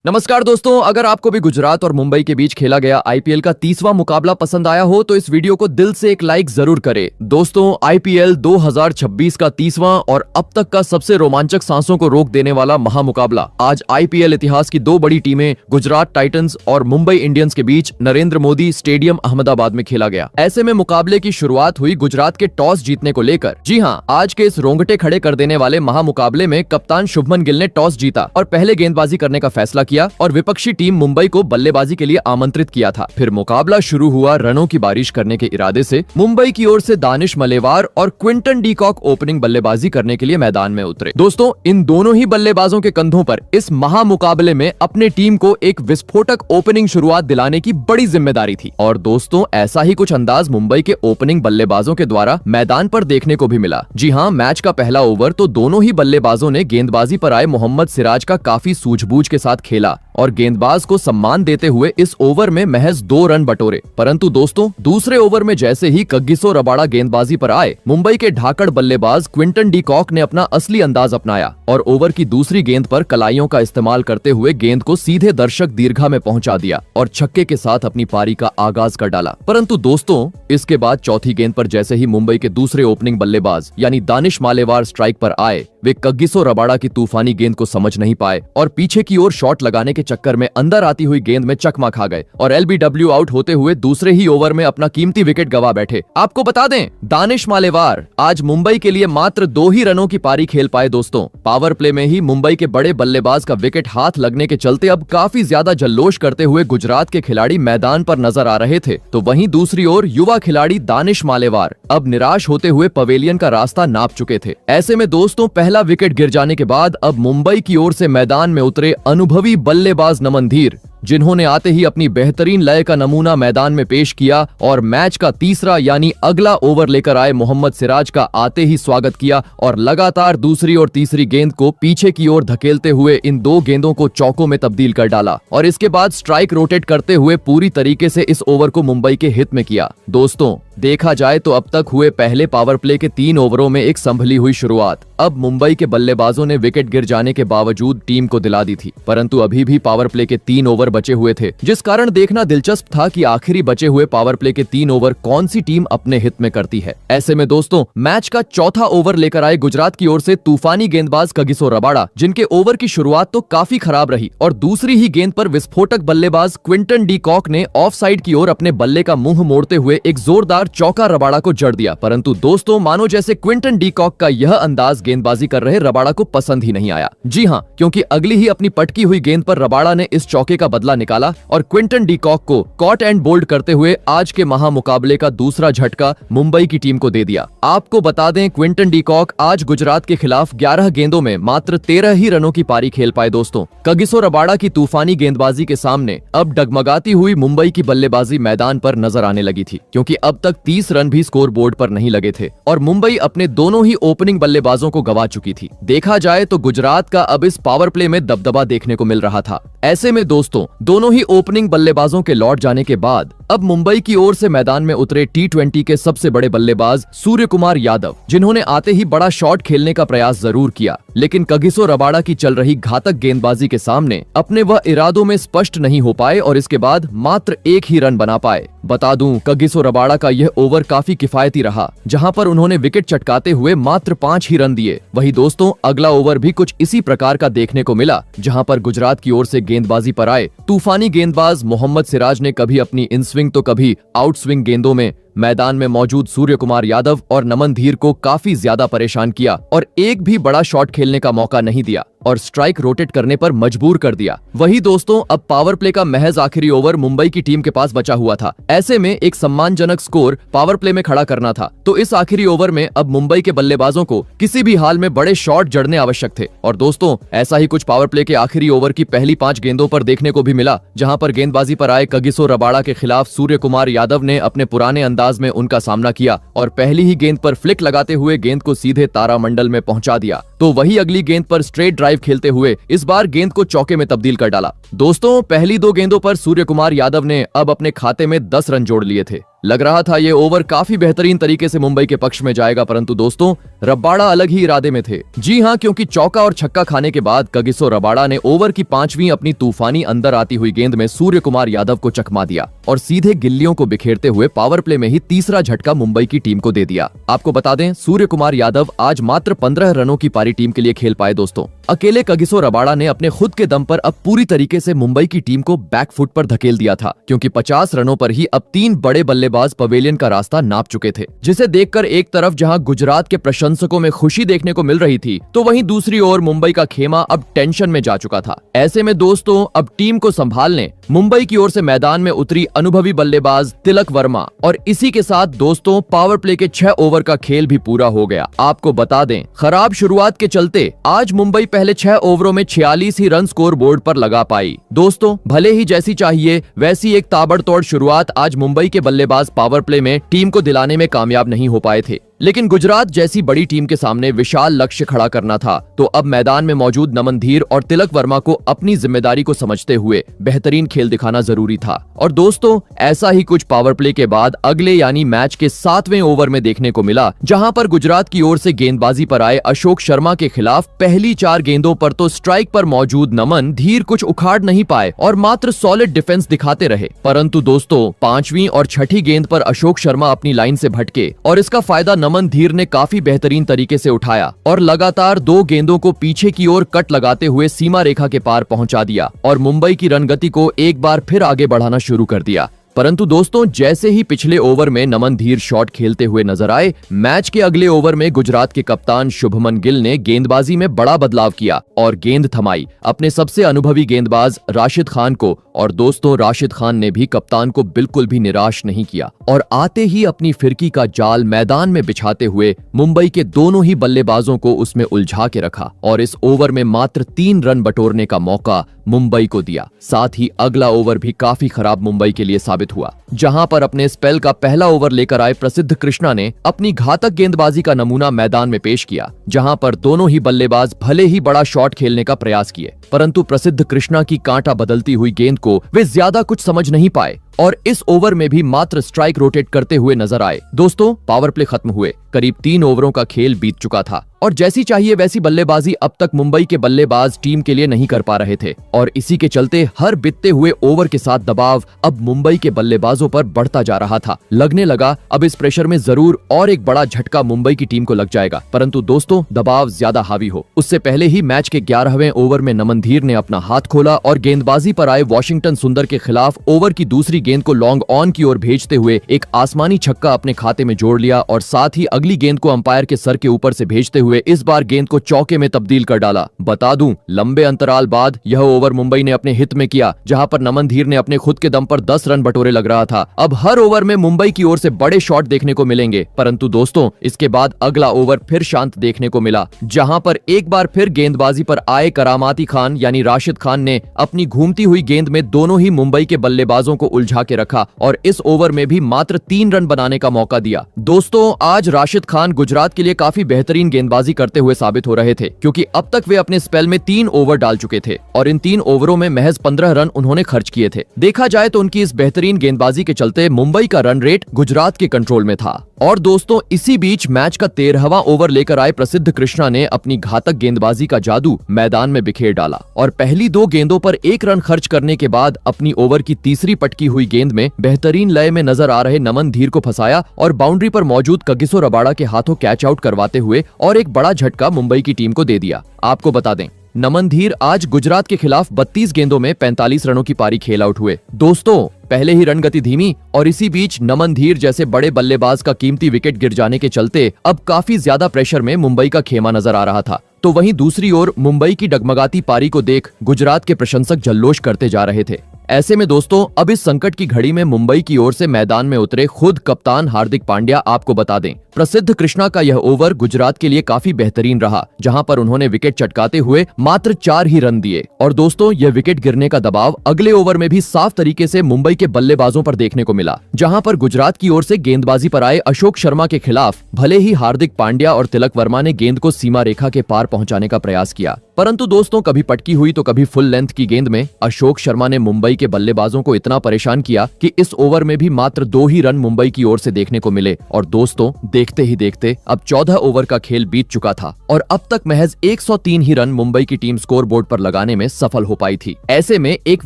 नमस्कार दोस्तों, अगर आपको भी गुजरात और मुंबई के बीच खेला गया आईपीएल का 30वां मुकाबला पसंद आया हो तो इस वीडियो को दिल से एक लाइक जरूर करें। दोस्तों, आईपीएल 2026 का 30वां और अब तक का सबसे रोमांचक सांसों को रोक देने वाला महामुकाबला आज आईपीएल इतिहास की दो बड़ी टीमें गुजरात टाइटंस और मुंबई इंडियंस के बीच नरेंद्र मोदी स्टेडियम अहमदाबाद में खेला गया। ऐसे में मुकाबले की शुरुआत हुई गुजरात के टॉस जीतने को लेकर। जी हाँ, आज के इस रोंगटे खड़े कर देने वाले महामुकाबले में कप्तान शुभमन गिल ने टॉस जीता और पहले गेंदबाजी करने का फैसला किया और विपक्षी टीम मुंबई को बल्लेबाजी के लिए आमंत्रित किया था। फिर मुकाबला शुरू हुआ रनों की बारिश करने के इरादे से। मुंबई की ओर से दानिश मलेवार और क्विंटन डी कॉक ओपनिंग बल्लेबाजी करने के लिए मैदान में उतरे। दोस्तों, इन दोनों ही बल्लेबाजों के कंधों पर इस महामुकाबले में अपने टीम को एक विस्फोटक ओपनिंग शुरुआत दिलाने की बड़ी जिम्मेदारी थी। और दोस्तों, ऐसा ही कुछ अंदाज मुंबई के ओपनिंग बल्लेबाजों के द्वारा मैदान पर देखने को भी मिला। जी हाँ, मैच का पहला ओवर तो दोनों ही बल्लेबाजों ने गेंदबाजी पर आए मोहम्मद सिराज का काफी सूझबूझ के साथ खेला और गेंदबाज को सम्मान देते हुए इस ओवर में महज 2 रन बटोरे। परंतु दोस्तों, दूसरे ओवर में जैसे ही कगिसो रबाड़ा गेंदबाजी पर आए, मुंबई के ढाकड़ बल्लेबाज क्विंटन डी कॉक ने अपना असली अंदाज अपनाया और ओवर की दूसरी गेंद पर कलाइयों का इस्तेमाल करते हुए गेंद को सीधे दर्शक दीर्घा में पहुंचा दिया और छक्के के साथ अपनी पारी का आगाज कर डाला। परंतु दोस्तों, इसके बाद चौथी गेंद पर जैसे ही मुंबई के दूसरे ओपनिंग बल्लेबाज यानी दानिश मालेवार स्ट्राइक पर आए, वे कगिसो रबाड़ा की तूफानी गेंद को समझ नहीं पाए और पीछे की ओर शॉट लगाने के चक्कर में अंदर आती हुई गेंद में चकमा खा गए और एलबीडब्ल्यू आउट होते हुए दूसरे ही ओवर में अपना कीमती विकेट गवा बैठे। आपको बता दें, दानिश मालेवार आज मुंबई के लिए मात्र 2 ही रनों की पारी खेल पाए। दोस्तों, पावर प्ले में ही मुंबई के बड़े बल्लेबाज का विकेट हाथ लगने के चलते अब काफी ज्यादा जल्लोष करते हुए गुजरात के खिलाड़ी मैदान पर नजर आ रहे थे, तो वहीं दूसरी ओर युवा खिलाड़ी दानिश मालेवार अब निराश होते हुए पवेलियन का रास्ता नाप चुके थे। ऐसे में दोस्तों, पहला विकेट गिर जाने के बाद अब मुंबई की ओर से मैदान में उतरे अनुभवी बल्लेबाज नमन धीर, जिन्होंने आते ही अपनी बेहतरीन लय का नमूना मैदान में पेश किया और मैच का तीसरा यानी अगला ओवर लेकर आए मोहम्मद सिराज का आते ही स्वागत किया और लगातार दूसरी और तीसरी गेंद को पीछे की ओर धकेलते हुए इन 2 गेंदों को चौकों में तब्दील कर डाला और इसके बाद स्ट्राइक रोटेट करते हुए पूरी तरीके से इस ओवर को मुंबई के हित में किया। दोस्तों, देखा जाए तो अब तक हुए पहले पावर प्ले के 3 ओवरों में एक संभली हुई शुरुआत अब मुंबई के बल्लेबाजों ने विकेट गिर जाने के बावजूद टीम को दिला दी थी। परंतु अभी भी पावर प्ले के 3 ओवर बचे हुए थे, जिस कारण देखना दिलचस्प था कि आखिरी बचे हुए पावर प्ले के 3 ओवर कौन सी टीम अपने हित में करती है। ऐसे में दोस्तों, मैच का चौथा ओवर लेकर आए गुजरात की ओर से तूफानी गेंदबाज कगिसो रबाड़ा, जिनके ओवर की शुरुआत तो काफी खराब रही और दूसरी ही गेंद पर विस्फोटक बल्लेबाज क्विंटन डी कॉक ने ऑफ साइड की ओर अपने बल्ले का मुंह मोड़ते हुए एक जोरदार चौका रबाड़ा को जड़ दिया। परंतु दोस्तों, मानो जैसे क्विंटन डी कॉक का यह अंदाज गेंदबाजी कर रहे रबाड़ा को पसंद ही नहीं आया। जी हाँ, क्योंकि अगली ही अपनी पटकी हुई गेंद पर रबाड़ा ने इस चौके का बदला निकाला और क्विंटन डी कॉक को कॉट एंड बोल्ड करते हुए आज के महामुकाबले का दूसरा झटका मुंबई की टीम को दे दिया। आपको बता दें, क्विंटन डी कॉक आज गुजरात के खिलाफ 11 गेंदों में मात्र 13 ही रनों की पारी खेल पाए। दोस्तों, कगिसो रबाड़ा की तूफानी गेंदबाजी के सामने अब डगमगाती हुई मुंबई की बल्लेबाजी मैदान पर नजर आने लगी थी, क्योंकि अब तक 30 रन भी स्कोर बोर्ड पर नहीं लगे थे और मुंबई अपने दोनों ही ओपनिंग बल्लेबाजों को गवा चुकी थी। देखा जाए तो गुजरात का अब इस पावर प्ले में दबदबा देखने को मिल रहा था। ऐसे में दोस्तों, दोनों ही ओपनिंग बल्लेबाजों के लौट जाने के बाद अब मुंबई की ओर से मैदान में उतरे T20 के सबसे बड़े बल्लेबाज सूर्य कुमार यादव, जिन्होंने आते ही बड़ा शॉट खेलने का प्रयास जरूर किया, लेकिन कगिसो रबाड़ा की चल रही घातक गेंदबाजी के सामने अपने वह इरादों में स्पष्ट नहीं हो पाए और इसके बाद मात्र 1 ही रन बना पाए। बता दूं, कगिसो रबाड़ा का यह ओवर काफी किफायती रहा, जहां पर उन्होंने विकेट चटकाते हुए मात्र 5 ही रन दिए। वही दोस्तों, अगला ओवर भी कुछ इसी प्रकार का देखने को मिला, जहां पर गुजरात की ओर से गेंदबाजी पर आए तूफानी गेंदबाज मोहम्मद सिराज ने कभी अपनी इन स्विंग तो कभी आउट स्विंग गेंदों में मैदान में मौजूद सूर्य कुमार यादव और नमन धीर को काफी ज्यादा परेशान किया और एक भी बड़ा शॉट खेलने का मौका नहीं दिया और स्ट्राइक रोटेट करने पर मजबूर कर दिया। वही दोस्तों, अब पावर प्ले का महज आखिरी ओवर मुंबई की टीम के पास बचा हुआ था। ऐसे में एक सम्मानजनक स्कोर पावर प्ले में खड़ा करना था, तो इस आखिरी ओवर में अब मुंबई के बल्लेबाजों को किसी भी हाल में बड़े शॉट जड़ने आवश्यक थे। और दोस्तों, ऐसा ही कुछ पावर प्ले के आखिरी ओवर की पहली 5 गेंदों पर देखने को भी मिला, जहां पर गेंदबाजी पर आए कगिसो रबाड़ा के खिलाफ सूर्य कुमार यादव ने अपने पुराने अंदाज में उनका सामना किया और पहली ही गेंद पर फ्लिक लगाते हुए गेंद को सीधे तारामंडल में पहुंचा दिया। तो वही अगली गेंद पर स्ट्रेट ड्राइव खेलते हुए इस बार गेंद को चौके में तब्दील कर डाला। दोस्तों, पहली 2 गेंदों पर सूर्य कुमार यादव ने अब अपने खाते में 10 रन जोड़ लिए थे। लग रहा था ये ओवर काफी बेहतरीन तरीके से मुंबई के पक्ष में जाएगा, परंतु दोस्तों रबाड़ा अलग ही इरादे में थे। जी हाँ, क्योंकि चौका और छक्का खाने के बाद कगिसो रबाड़ा ने ओवर की 5वीं अपनी तूफानी अंदर आती हुई गेंद में सूर्य कुमार यादव को चकमा दिया और सीधे गिल्लियों को बिखेरते हुए पावर प्ले में ही तीसरा झटका मुंबई की टीम को दे दिया। आपको बता दें, सूर्य कुमार यादव आज मात्र 15 रनों की पारी टीम के लिए खेल पाए। दोस्तों अकेले कगिसो रबाड़ा ने अपने खुद के दम पर अब पूरी तरीके से मुंबई की टीम को बैकफुट पर धकेल दिया था, क्योंकि 50 रनों पर ही अब 3 बड़े बल्लेबाज पवेलियन का रास्ता नाप चुके थे, जिसे देखकर एक तरफ जहां गुजरात के प्रशंसकों में खुशी देखने को मिल रही थी, तो वहीं दूसरी ओर मुंबई का खेमा अब टेंशन में जा चुका था। ऐसे में दोस्तों अब टीम को संभालने मुंबई की ओर से मैदान में उतरी अनुभवी बल्लेबाज तिलक वर्मा, और इसी के साथ दोस्तों पावर प्ले के 6 ओवर का खेल भी पूरा हो गया। आपको बता दें, खराब शुरुआत के चलते आज मुंबई पहले 6 ओवरों में 46 ही रन स्कोर बोर्ड पर लगा पाई। दोस्तों भले ही जैसी चाहिए वैसी एक ताबड़तोड़ शुरुआत आज मुंबई के बल्लेबाज पावर प्ले में टीम को दिलाने में कामयाब नहीं हो पाए थे, लेकिन गुजरात जैसी बड़ी टीम के सामने विशाल लक्ष्य खड़ा करना था, तो अब मैदान में मौजूद नमन धीर और तिलक वर्मा को अपनी जिम्मेदारी को समझते हुए बेहतरीन खेल दिखाना जरूरी था। और दोस्तों ऐसा ही कुछ पावर प्ले के बाद अगले यानी मैच के 7वें ओवर में देखने को मिला, जहां पर गुजरात की ओर से गेंदबाजी पर आए अशोक शर्मा के खिलाफ पहली 4 गेंदों पर तो स्ट्राइक पर मौजूद नमन धीर कुछ उखाड़ नहीं पाए और मात्र सॉलिड डिफेंस दिखाते रहे। परंतु दोस्तों 5वीं और 6ठी गेंद पर अशोक शर्मा अपनी लाइन से भटके और इसका फायदा नमन धीर ने काफी बेहतरीन तरीके से उठाया और लगातार 2 गेंदों को पीछे की ओर कट लगाते हुए सीमा रेखा के पार पहुंचा दिया और मुंबई की रनगति को एक बार फिर आगे बढ़ाना शुरू कर दिया। परंतु दोस्तों जैसे ही पिछले ओवर में नमन धीर शॉट खेलते हुए नजर आए, मैच के अगले ओवर में गुजरात के कप्तान शुभमन गिल ने गेंदबाजी में बड़ा बदलाव किया और गेंद थमाई अपने सबसे अनुभवी गेंदबाज राशिद खान को। और दोस्तों राशिद खान ने भी कप्तान को बिल्कुल भी निराश नहीं किया और आते ही अपनी फिरकी का जाल मैदान में बिछाते हुए मुंबई के दोनों ही बल्लेबाजों को उसमें उलझा के रखा और इस ओवर में मात्र 3 रन बटोरने का मौका मुंबई को दिया। साथ ही अगला ओवर भी काफी खराब मुंबई के लिए साबित हुआ, जहां पर अपने स्पेल का पहला ओवर लेकर आए प्रसिद्ध कृष्णा ने अपनी घातक गेंदबाजी का नमूना मैदान में पेश किया, जहां पर दोनों ही बल्लेबाज भले ही बड़ा शॉट खेलने का प्रयास किए, परंतु प्रसिद्ध कृष्णा की कांटा बदलती हुई गेंद को वे ज्यादा कुछ समझ नहीं पाए और इस ओवर में भी मात्र स्ट्राइक रोटेट करते हुए नजर आए। दोस्तों पावर प्ले खत्म हुए, करीब 3 ओवरों का खेल बीत चुका था और जैसी चाहिए वैसी बल्लेबाजी अब तक मुंबई के बल्लेबाज टीम के लिए नहीं कर पा रहे थे और इसी के चलते हर बीतते हुए ओवर के साथ दबाव अब मुंबई के बल्लेबाजों पर बढ़ता जा रहा था। लगने लगा अब इस प्रेशर में जरूर और एक बड़ा झटका मुंबई की टीम को लग जाएगा, परंतु दोस्तों दबाव ज्यादा हावी हो उससे पहले ही मैच के 11वें ओवर में नमन धीर ने अपना हाथ खोला और गेंदबाजी पर आए वॉशिंगटन सुंदर के खिलाफ ओवर की दूसरी गेंद को लॉन्ग ऑन की ओर भेजते हुए एक आसमानी छक्का अपने खाते में जोड़ लिया और साथ ही अगली गेंद को अंपायर के सर के ऊपर से भेजते हुए इस बार गेंद को चौके में तब्दील कर डाला। बता दूं लंबे अंतराल बाद यह ओवर मुंबई ने अपने हित में किया, जहां पर नमन धीर ने अपने खुद के दम पर 10 रन बटोरे लग रहा था। अब हर ओवर में मुंबई की ओर से बड़े शॉट देखने को मिलेंगे, परंतु दोस्तों इसके बाद अगला ओवर फिर शांत देखने को मिला, जहां पर एक बार फिर गेंदबाजी पर आए करामाती खान यानी राशिद खान ने अपनी घूमती हुई गेंद में दोनों ही मुंबई के बल्लेबाजों को उलझा के रखा और इस ओवर में भी मात्र 3 रन बनाने का मौका दिया। दोस्तों आज राशिद खान गुजरात के लिए काफी बेहतरीन गेंदबाजी करते हुए साबित हो रहे थे, क्योंकि अब तक वे अपने स्पेल में 3 ओवर डाल चुके थे और इन 3 ओवरों में महज 15 रन उन्होंने खर्च किए थे। देखा जाए तो उनकी इस बेहतरीन गेंदबाजी के चलते मुंबई का रन रेट गुजरात के कंट्रोल में था। और दोस्तों इसी बीच मैच का 13वां ओवर लेकर आए प्रसिद्ध कृष्णा ने अपनी घातक गेंदबाजी का जादू मैदान में बिखेर डाला और पहली 2 गेंदों पर 1 रन खर्च करने के बाद अपनी ओवर की तीसरी पटकी हुई गेंद में बेहतरीन लय में नजर आ रहे नमन धीर को फंसाया और बाउंड्री पर मौजूद कगिसो रबाड़ा के हाथों कैच आउट करवाते हुए और एक बड़ा झटका मुंबई की टीम को दे दिया। आपको बता दें नमन धीर आज गुजरात के खिलाफ 32 गेंदों में 45 रनों की पारी खेल आउट हुए। दोस्तों पहले ही रन गति धीमी और इसी बीच नमन धीर जैसे बड़े बल्लेबाज का कीमती विकेट गिर जाने के चलते अब काफी ज्यादा प्रेशर में मुंबई का खेमा नजर आ रहा था। तो वहीं दूसरी ओर मुंबई की डगमगाती पारी को देख गुजरात के प्रशंसक जल्लोष करते जा रहे थे। ऐसे में दोस्तों अब इस संकट की घड़ी में मुंबई की ओर से मैदान में उतरे खुद कप्तान हार्दिक पांड्या। आपको बता दें प्रसिद्ध कृष्णा का यह ओवर गुजरात के लिए काफी बेहतरीन रहा, जहां पर उन्होंने विकेट चटकाते हुए मात्र 4 ही रन दिए और दोस्तों यह विकेट गिरने का दबाव अगले ओवर में भी साफ तरीके से मुंबई के बल्लेबाजों पर देखने को मिला, जहां पर गुजरात की ओर से गेंदबाजी पर आए अशोक शर्मा के खिलाफ भले ही हार्दिक पांड्या और तिलक वर्मा ने गेंद को सीमा रेखा के पार पहुंचाने का प्रयास किया, परंतु दोस्तों कभी पटकी हुई तो कभी फुल लेंथ की गेंद में अशोक शर्मा ने मुंबई के बल्लेबाजों को इतना परेशान किया कि इस ओवर में भी मात्र 2 ही रन मुंबई की ओर से देखने को मिले। और दोस्तों, देखते ही देखते अब 14 ओवर का खेल बीत चुका था और अब तक महज 103 ही रन मुंबई की टीम स्कोर बोर्ड पर लगाने में सफल हो पाई थी। ऐसे में एक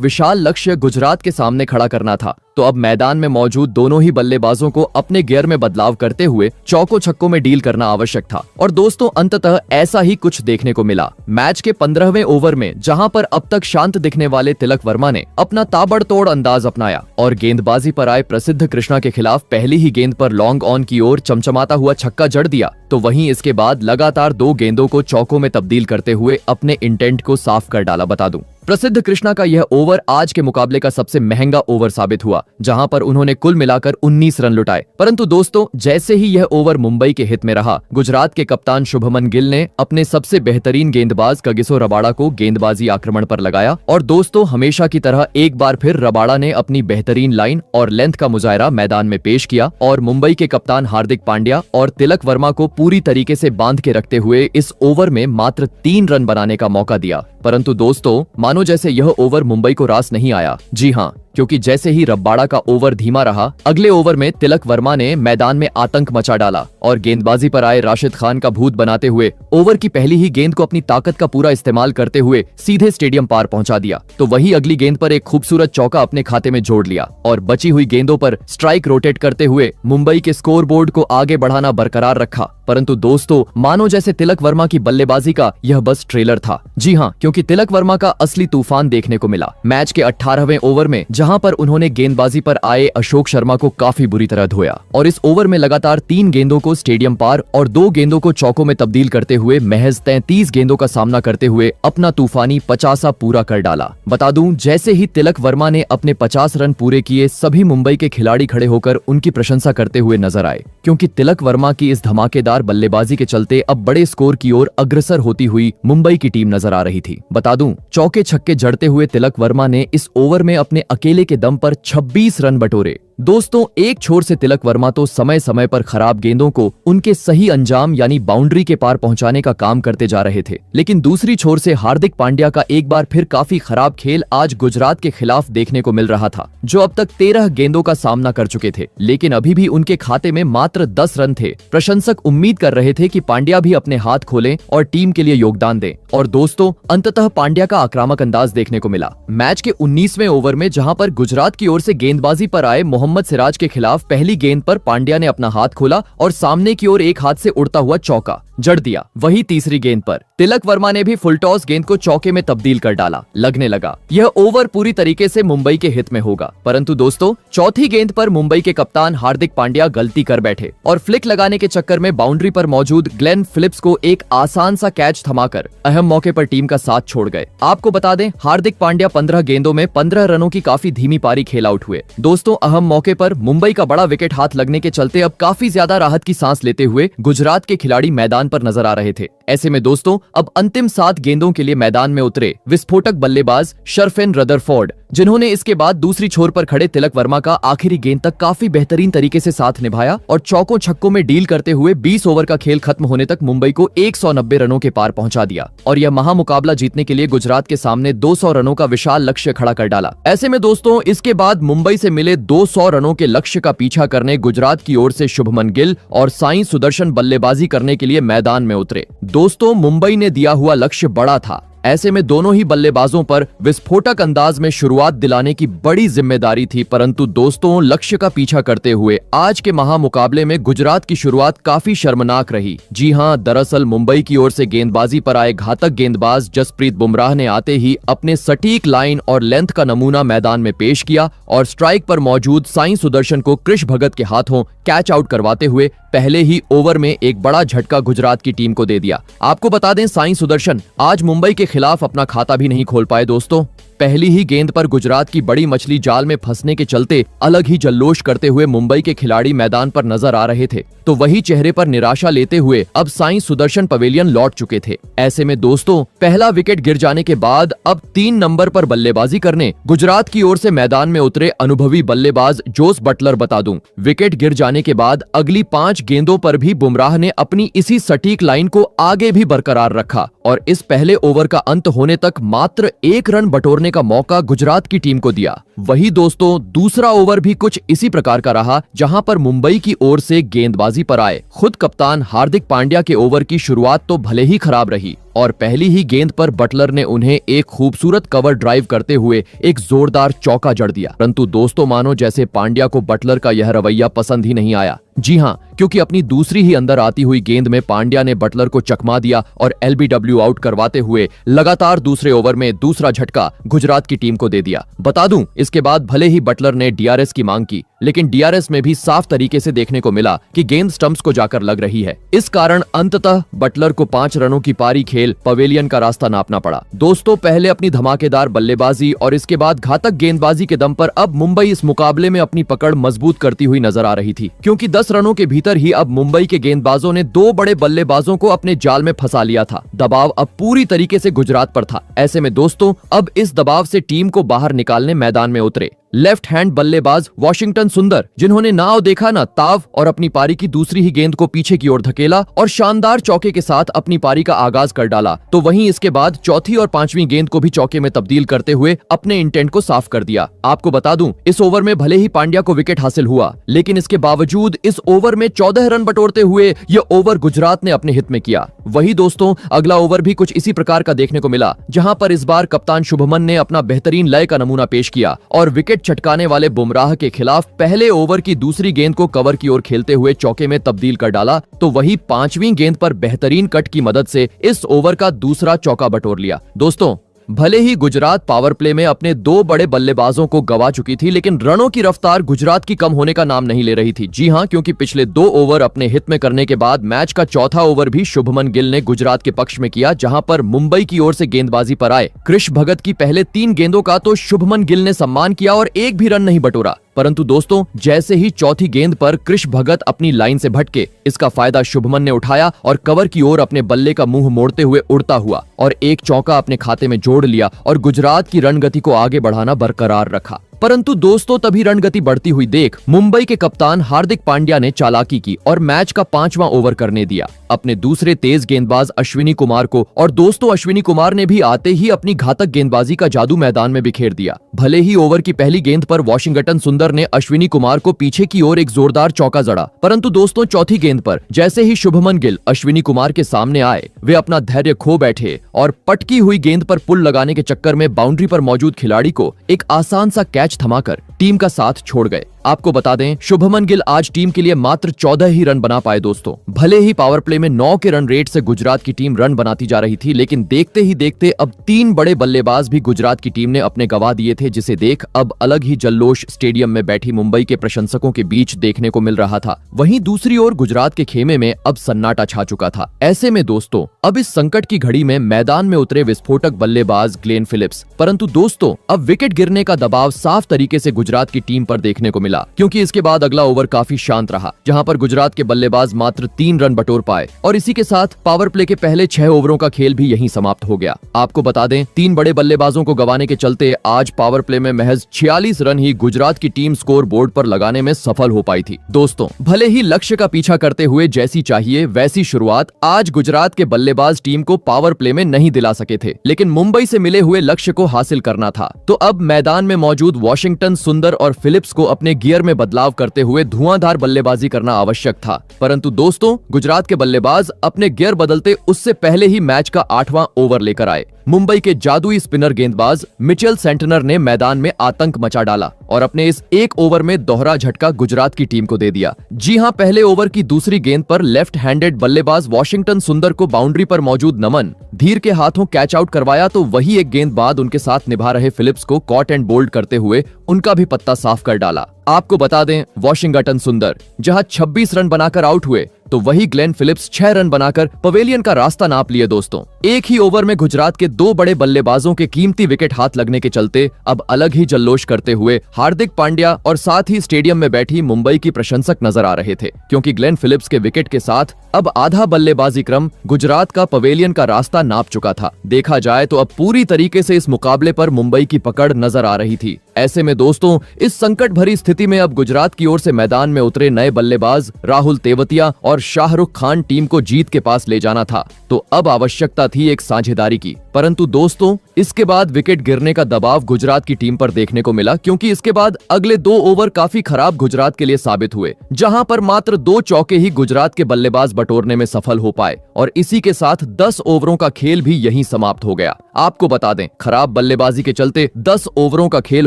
विशाल लक्ष्य गुजरात के सामने खड़ा करना था, तो अब मैदान में मौजूद दोनों ही बल्लेबाजों को अपने गियर में बदलाव करते हुए चौको छक्कों में डील करना आवश्यक था। और दोस्तों, अंततः ऐसा ही कुछ देखने को मिला। मैच के 15वें ओवर में जहां पर अब तक शांत दिखने वाले तिलक वर्मा ने अपना ताबड़तोड़ अंदाज अपनाया और गेंदबाजी पर आए प्रसिद्ध कृष्णा के खिलाफ पहली ही गेंद पर लॉन्ग ऑन की ओर चमचमाता हुआ छक्का जड़ दिया, तो वहीं इसके बाद लगातार 2 गेंदों को चौकों में तब्दील करते हुए अपने इंटेंट को साफ कर डाला। बता दूं, प्रसिद्ध कृष्णा का यह ओवर आज के मुकाबले का सबसे महंगा ओवर साबित हुआ, जहां पर उन्होंने कुल मिलाकर 19 रन लुटाए। परंतु दोस्तों, जैसे ही यह ओवर मुंबई के हित में रहा, गुजरात के कप्तान शुभमन गिल ने अपने सबसे बेहतरीन गेंदबाज कगिसो रबाडा को गेंदबाजी आक्रमण पर लगाया। और दोस्तों, हमेशा की तरह एक बार फिर रबाडा ने अपनी बेहतरीन लाइन और लेंथ का मुजाहरा मैदान में पेश किया और मुंबई के कप्तान हार्दिक पांड्या और तिलक वर्मा को पूरी तरीके से बांध के रखते हुए इस ओवर में मात्र 3 रन बनाने का मौका दिया। परंतु दोस्तों, मानो जैसे यह ओवर मुंबई को रास नहीं आया। जी हां, क्योंकि जैसे ही रबाडा का ओवर धीमा रहा, अगले ओवर में तिलक वर्मा ने मैदान में आतंक मचा डाला और गेंदबाजी पर आए राशिद खान का भूत बनाते हुए ओवर की पहली ही गेंद को अपनी ताकत का पूरा इस्तेमाल करते हुए सीधे स्टेडियम पार पहुंचा दिया। तो वही अगली गेंद पर एक खूबसूरत चौका अपने खाते में जोड़ लिया और बची हुई गेंदों पर स्ट्राइक रोटेट करते हुए मुंबई के स्कोर बोर्ड को आगे बढ़ाना बरकरार रखा। परंतु दोस्तों, मानो जैसे तिलक वर्मा की बल्लेबाजी का यह बस ट्रेलर था। जी हाँ, क्योंकि तिलक वर्मा का असली तूफान देखने को मिला। मैच के 18वें ओवर में जहां पर उन्होंने गेंदबाजी पर आए अशोक शर्मा को काफी बुरी तरह धोया और इस ओवर में लगातार 3 गेंदों को स्टेडियम पार और 2 गेंदों को चौकों में तब्दील करते हुए महज 33 गेंदों का सामना करते हुए अपना तूफानी 50 पूरा कर डाला। बता दूं, जैसे ही तिलक वर्मा ने अपने 50 रन पूरे किए, सभी मुंबई के खिलाड़ी खड़े होकर उनकी प्रशंसा करते हुए नजर आए, क्योंकि तिलक वर्मा की इस धमाकेदार बल्लेबाजी के चलते अब बड़े स्कोर की ओर अग्रसर होती हुई मुंबई की टीम नजर आ रही थी। बता दूं, चौके छक्के जड़ते हुए तिलक वर्मा ने इस ओवर में अपने अकेले के दम पर 26 रन बटोरे। दोस्तों, एक छोर से तिलक वर्मा तो समय समय पर खराब गेंदों को उनके सही अंजाम यानी बाउंड्री के पार पहुंचाने का काम करते जा रहे थे, लेकिन दूसरी छोर से हार्दिक पांड्या का एक बार फिर काफी खराब खेल आज गुजरात के खिलाफ देखने को मिल रहा था, जो अब तक 13 गेंदों का सामना कर चुके थे, लेकिन अभी भी उनके खाते में मात्र 10 रन थे। प्रशंसक उम्मीद कर रहे थे कि पांड्या भी अपने हाथ खोलें और टीम के लिए योगदान दें। और दोस्तों, अंततः पांड्या का आक्रामक अंदाज देखने को मिला। मैच के 19वें ओवर में जहां पर गुजरात की ओर से गेंदबाजी पर आए मोहम्मद सिराज के खिलाफ पहली गेंद पर पांड्या ने अपना हाथ खोला और सामने की ओर एक हाथ से उड़ता हुआ चौका जड़ दिया। वही तीसरी गेंद पर तिलक वर्मा ने भी फुल टॉस गेंद को चौके में तब्दील कर डाला। लगने लगा यह ओवर पूरी तरीके से मुंबई के हित में होगा, परंतु दोस्तों, चौथी गेंद पर मुंबई के कप्तान हार्दिक पांड्या गलती कर बैठे और फ्लिक लगाने के चक्कर में बाउंड्री पर मौजूद ग्लेन फिलिप्स को एक आसान सा कैच थमाकर अहम मौके पर टीम का साथ छोड़ गए। आपको बता दें, हार्दिक पांड्या 15 गेंदों में 15 रनों की काफी धीमी पारी खेल आउट हुए। दोस्तों, अहम मौके पर मुंबई का बड़ा विकेट हाथ लगने के चलते अब काफी ज्यादा राहत की सांस लेते हुए गुजरात के खिलाड़ी मैदान पर नजर आ रहे थे। ऐसे में दोस्तों, अब अंतिम 7 गेंदों के लिए मैदान में उतरे विस्फोटक बल्लेबाज शर्फेन रदरफोर्ड, जिन्होंने इसके बाद दूसरी छोर पर खड़े तिलक वर्मा का आखिरी गेंद तक काफी बेहतरीन तरीके से साथ निभाया और चौकों छक्कों में डील करते हुए 20 ओवर का खेल खत्म होने तक मुंबई को 190 रनों के पार पहुंचा दिया और यह महामुकाबला जीतने के लिए गुजरात के सामने 200 रनों का विशाल लक्ष्य खड़ा कर डाला। ऐसे में दोस्तों, इसके बाद मुंबई से मिले 200 रनों के लक्ष्य का पीछा करने गुजरात की ओर से शुभमन गिल और साई सुदर्शन बल्लेबाजी करने के लिए मैदान में उतरे। दोस्तों, मुंबई ने दिया हुआ लक्ष्य बड़ा था। ऐसे में दोनों ही बल्लेबाजों पर विस्फोटक अंदाज में शुरुआत दिलाने की बड़ी जिम्मेदारी थी, परंतु दोस्तों, लक्ष्य का पीछा करते हुए आज के महामुकाबले में गुजरात की शुरुआत काफी शर्मनाक रही। जी हां, दरअसल मुंबई की ओर से गेंदबाजी पर आए घातक गेंदबाज जसप्रीत बुमराह ने आते ही अपने सटीक लाइन और लेंथ का नमूना मैदान में पेश किया और स्ट्राइक पर मौजूद साई सुदर्शन को कृष भगत के हाथों कैच आउट करवाते हुए पहले ही ओवर में एक बड़ा झटका गुजरात की टीम को दे दिया। आपको बता दें, साई सुदर्शन आज मुंबई के खिलाफ अपना खाता भी नहीं खोल पाए। दोस्तों, पहली ही गेंद पर गुजरात की बड़ी मछली जाल में फंसने के चलते अलग ही जल्लोष करते हुए मुंबई के खिलाड़ी मैदान पर नजर आ रहे थे, तो वही चेहरे पर निराशा लेते हुए अब साई सुदर्शन पवेलियन लौट चुके थे। ऐसे में दोस्तों, पहला विकेट गिर जाने के बाद अब 3 नंबर पर बल्लेबाजी करने गुजरात की ओर से मैदान में उतरे अनुभवी बल्लेबाज जोस बटलर। बता दूं, विकेट गिर जाने के बाद अगली 5 गेंदों पर भी बुमराह ने अपनी इसी सटीक लाइन को आगे भी बरकरार रखा और इस पहले ओवर का अंत होने तक मात्र 1 रन बटोरने करने का मौका गुजरात की टीम को दिया। वही दोस्तों दूसरा ओवर भी कुछ इसी प्रकार का रहा, जहां पर मुंबई की ओर से गेंदबाजी पर आए खुद कप्तान हार्दिक पांड्या के ओवर की शुरुआत तो भले ही खराब रही और पहली ही गेंद पर बटलर ने उन्हें एक खूबसूरत कवर ड्राइव करते हुए एक जोरदार चौका जड़ दिया। परंतु दोस्तों मानो जैसे पांड्या को बटलर का यह रवैया पसंद ही नहीं आया। जी हां, क्योंकि अपनी दूसरी ही अंदर आती हुई गेंद में पांड्या ने बटलर को चकमा दिया और एलबीडब्ल्यू आउट करवाते हुए लगातार दूसरे ओवर में दूसरा झटका गुजरात की टीम को दे दिया। बता दूं, इसके बाद भले ही बटलर ने डीआरएस की मांग की, लेकिन डीआरएस में भी साफ तरीके से देखने को मिला कि गेंद स्टंप्स को जाकर लग रही है। इस कारण अंततः बटलर को 5 रनों की पारी खेल पवेलियन का रास्ता नापना पड़ा। दोस्तों पहले अपनी धमाकेदार बल्लेबाजी और इसके बाद घातक गेंदबाजी के दम पर अब मुंबई इस मुकाबले में अपनी पकड़ मजबूत करती हुई नजर आ रही थी, क्योंकि 10 रनों के भीतर ही अब मुंबई के गेंदबाजों ने 2 बड़े बल्लेबाजों को अपने जाल में फंसा लिया था। दबाव अब पूरी तरीके से गुजरात पर था। ऐसे में दोस्तों अब इस दबाव से टीम को बाहर निकालने मैदान में उतरे लेफ्ट हैंड बल्लेबाज वाशिंगटन सुंदर, जिन्होंने नाव देखा ना ताव और अपनी पारी की दूसरी ही गेंद को पीछे की ओर धकेला और शानदार चौके के साथ अपनी पारी का आगाज कर डाला। तो वहीं इसके बाद चौथी और 5वीं गेंद को भी चौके में तब्दील करते हुए अपने इंटेंट को साफ कर दिया। आपको बता दूं, इस ओवर में भले ही पांड्या को विकेट हासिल हुआ, लेकिन इसके बावजूद इस ओवर में 14 रन बटोरते हुए यह ओवर गुजरात ने अपने हित में किया। वही दोस्तों अगला ओवर भी कुछ इसी प्रकार का देखने को मिला, जहां पर इस बार कप्तान शुभमन ने अपना बेहतरीन लय का नमूना पेश किया और विकेट चटकाने वाले बुमराह के खिलाफ पहले ओवर की दूसरी गेंद को कवर की ओर खेलते हुए चौके में तब्दील कर डाला। तो वही 5वीं गेंद पर बेहतरीन कट की मदद से इस ओवर का दूसरा चौका बटोर लिया। दोस्तों भले ही गुजरात पावर प्ले में अपने 2 बड़े बल्लेबाजों को गवा चुकी थी, लेकिन रनों की रफ्तार गुजरात की कम होने का नाम नहीं ले रही थी। जी हां, क्योंकि पिछले 2 ओवर अपने हित में करने के बाद मैच का चौथा ओवर भी शुभमन गिल ने गुजरात के पक्ष में किया, जहां पर मुंबई की ओर से गेंदबाजी पर आए कृष भगत की पहले 3 गेंदों का तो शुभमन गिल ने सम्मान किया और एक भी रन नहीं बटोरा। परंतु दोस्तों जैसे ही चौथी गेंद पर कृष भगत अपनी लाइन से भटके, इसका फायदा शुभमन ने उठाया और कवर की ओर अपने बल्ले का मुंह मोड़ते हुए उड़ता हुआ और एक चौका अपने खाते में जोड़ लिया और गुजरात की रणगति को आगे बढ़ाना बरकरार रखा। परंतु दोस्तों तभी रणगति बढ़ती हुई देख मुंबई के कप्तान हार्दिक पांड्या ने चालाकी की और मैच का 5वां ओवर करने दिया अपने दूसरे तेज गेंदबाज अश्विनी कुमार को। और दोस्तों अश्विनी कुमार ने भी आते ही अपनी घातक गेंदबाजी का जादू मैदान में बिखेर दिया। भले ही ओवर की पहली गेंद पर वाशिंगटन सुंदर ने अश्विनी कुमार को पीछे की ओर एक जोरदार चौका जड़ा, परंतु दोस्तों चौथी गेंद पर जैसे ही शुभमन गिल अश्विनी कुमार के सामने आए, वे अपना धैर्य खो बैठे और पटकी हुई गेंद पर पुल लगाने के चक्कर में बाउंड्री पर मौजूद खिलाड़ी को एक आसान सा कैच थमाकर टीम का साथ छोड़ गए। आपको बता दें शुभमन गिल आज टीम के लिए मात्र 14 ही रन बना पाए। दोस्तों भले ही पावर प्ले में 9 के रन रेट से गुजरात की टीम रन बनाती जा रही थी, लेकिन देखते ही देखते अब 3 बड़े बल्लेबाज भी गुजरात की टीम ने अपने गवा दिए थे, जिसे देख अब अलग ही जल्लोष स्टेडियम में बैठी मुंबई के प्रशंसकों के बीच देखने को मिल रहा था। वहीं दूसरी ओर गुजरात के खेमे में अब सन्नाटा छा चुका था। ऐसे में दोस्तों अब इस संकट की घड़ी में मैदान में उतरे विस्फोटक बल्लेबाज ग्लेन फिलिप्स। परंतु दोस्तों अब विकेट गिरने का दबाव साफ तरीके से गुजरात की टीम पर देखने को मिला, क्योंकि इसके बाद अगला ओवर काफी शांत रहा, जहां पर गुजरात के बल्लेबाज मात्र 3 रन बटोर पाए और इसी के साथ पावर प्ले के पहले 6 ओवरों का खेल भी यहीं समाप्त हो गया। आपको बता दें 3 बड़े बल्लेबाजों को गंवाने के चलते आज पावर प्ले में महज 46 रन ही गुजरात की टीम स्कोर बोर्ड पर लगाने में सफल हो पाई थी। दोस्तों भले ही लक्ष्य का पीछा करते हुए जैसी चाहिए वैसी शुरुआत आज गुजरात के बल्लेबाज टीम को पावर प्ले में नहीं दिला सके थे, लेकिन मुंबई से मिले हुए लक्ष्य को हासिल करना था। तो अब मैदान में मौजूद वाशिंगटन सुंदर और फिलिप्स को अपने गियर में बदलाव करते हुए धुआंधार बल्लेबाजी करना आवश्यक था। परंतु दोस्तों गुजरात के बल्लेबाज अपने गियर बदलते उससे पहले ही मैच का 8वां ओवर लेकर आए। मुंबई के जादुई स्पिनर गेंदबाज मिचेल सेंटनर ने मैदान में आतंक मचा डाला और अपने इस 1 ओवर में दोहरा झटका गुजरात की टीम को दे दिया। जी हां, पहले ओवर की दूसरी गेंद पर लेफ्ट हैंडेड बल्लेबाज वाशिंगटन सुंदर को बाउंड्री पर मौजूद नमन धीर के हाथों कैच आउट करवाया, तो वही एक गेंद बाद उनके साथ निभा रहे फिलिप्स को कॉट एंड बोल्ड करते हुए उनका भी पत्ता साफ कर डाला। आपको बता दें वाशिंगटन सुंदर जहां 26 रन बनाकर आउट हुए, तो वही ग्लेन फिलिप्स 6 रन बनाकर पवेलियन का रास्ता नाप लिए। दोस्तों एक ही ओवर में गुजरात के 2 बड़े बल्लेबाजों के कीमती विकेट हाथ लगने के चलते अब अलग ही जल्लोष करते हुए हार्दिक पांड्या और साथ ही स्टेडियम में बैठी मुंबई की प्रशंसक नजर आ रहे थे, क्योंकि ग्लेन फिलिप्स के विकेट के साथ अब आधा बल्लेबाजी क्रम गुजरात का पवेलियन का रास्ता नाप चुका था। देखा जाए तो अब पूरी तरीके से इस मुकाबले पर मुंबई की पकड़ नजर आ रही थी। ऐसे में दोस्तों इस संकट भरी स्थिति में अब गुजरात की ओर से मैदान में उतरे नए बल्लेबाज राहुल तेवतिया और शाहरुख खान टीम को जीत के पास ले जाना था। तो अब आवश्यकता थी एक साझेदारी की। परंतु दोस्तों इसके बाद विकेट गिरने का दबाव गुजरात की टीम पर देखने को मिला, क्योंकि इसके बाद अगले 2 ओवर काफी खराब गुजरात के लिए साबित हुए, जहां पर मात्र 2 चौके ही गुजरात के बल्लेबाज बटोरने में सफल हो पाए और इसी के साथ 10 ओवरों का खेल भी यहीं समाप्त हो गया। आपको बता दें, खराब बल्लेबाजी के चलते 10 ओवरों का खेल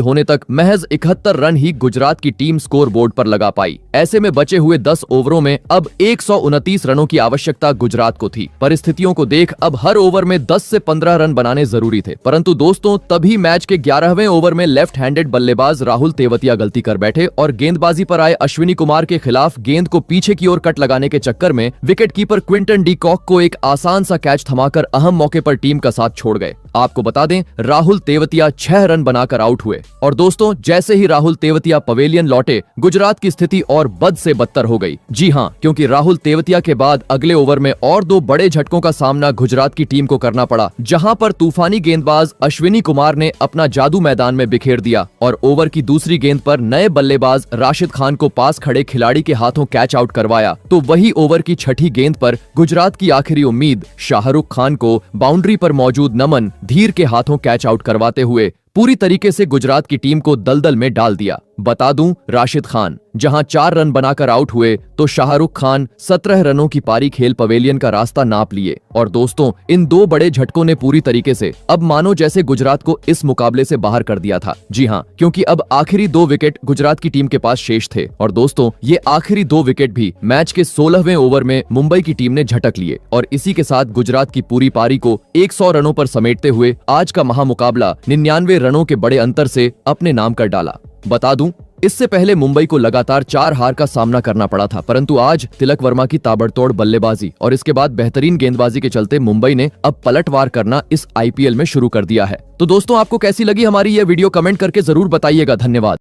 होने तक महज 71 रन ही गुजरात की टीम स्कोर बोर्ड पर लगा पाई। ऐसे में बचे हुए 10 ओवरों में अब 129 रनों की आवश्यकता गुजरात को थी। परिस्थितियों को देख अब हर ओवर में 10 से 15 रन बनाने जरूरी थे, परंतु दोस्तों तभी मैच के 11वें ओवर में लेफ्ट हैंडेड बल्लेबाज राहुल तेवतिया गलती कर बैठे और गेंदबाजी पर आए अश्विनी कुमार के खिलाफ गेंद को पीछे की ओर कट लगाने के चक्कर में विकेटकीपर क्विंटन डी कॉक को एक आसान सा कैच थमाकर अहम मौके पर टीम का साथ छोड़ गए। आपको बता दें, राहुल तेवतिया 6 रन बनाकर आउट हुए और दोस्तों जैसे ही राहुल तेवतिया पवेलियन लौटे, गुजरात की स्थिति और बद से बदतर हो गई। जी हां, क्योंकि राहुल तेवतिया के बाद अगले ओवर में और 2 बड़े झटकों का सामना गुजरात की टीम को करना पड़ा, जहां पर तूफानी गेंदबाज अश्विनी कुमार ने अपना जादू मैदान में बिखेर दिया और ओवर की दूसरी गेंद पर नए बल्लेबाज राशिद खान को पास खड़े खिलाड़ी के हाथों कैच आउट करवाया। तो वही ओवर की छठी गेंद पर गुजरात की आखिरी उम्मीद शाहरुख खान को बाउंड्री पर मौजूद नमन धीर के हाथों कैच आउट करवाते हुए पूरी तरीके से गुजरात की टीम को दलदल में डाल दिया। बता दूं, राशिद खान जहां 4 रन बनाकर आउट हुए तो शाहरुख खान 17 रनों की पारी खेल पवेलियन का रास्ता नाप लिए। और दोस्तों इन 2 बड़े झटकों ने पूरी तरीके से अब मानो जैसे गुजरात को इस मुकाबले से बाहर कर दिया था। जी हां, क्योंकि अब आखिरी 2 विकेट गुजरात की टीम के पास शेष थे और दोस्तों ये आखिरी 2 विकेट भी मैच के 16वें ओवर में मुंबई की टीम ने झटक लिए और इसी के साथ गुजरात की पूरी पारी को 100 रनों पर समेटते हुए आज का महामुकाबला 99 रनों के बड़े अंतर से अपने नाम कर डाला। बता दूं, इससे पहले मुंबई को लगातार 4 हार का सामना करना पड़ा था, परंतु आज तिलक वर्मा की ताबड़तोड़ बल्लेबाजी और इसके बाद बेहतरीन गेंदबाजी के चलते मुंबई ने अब पलटवार करना इस आईपीएल में शुरू कर दिया है। तो दोस्तों आपको कैसी लगी हमारी यह वीडियो, कमेंट करके जरूर बताइएगा। धन्यवाद।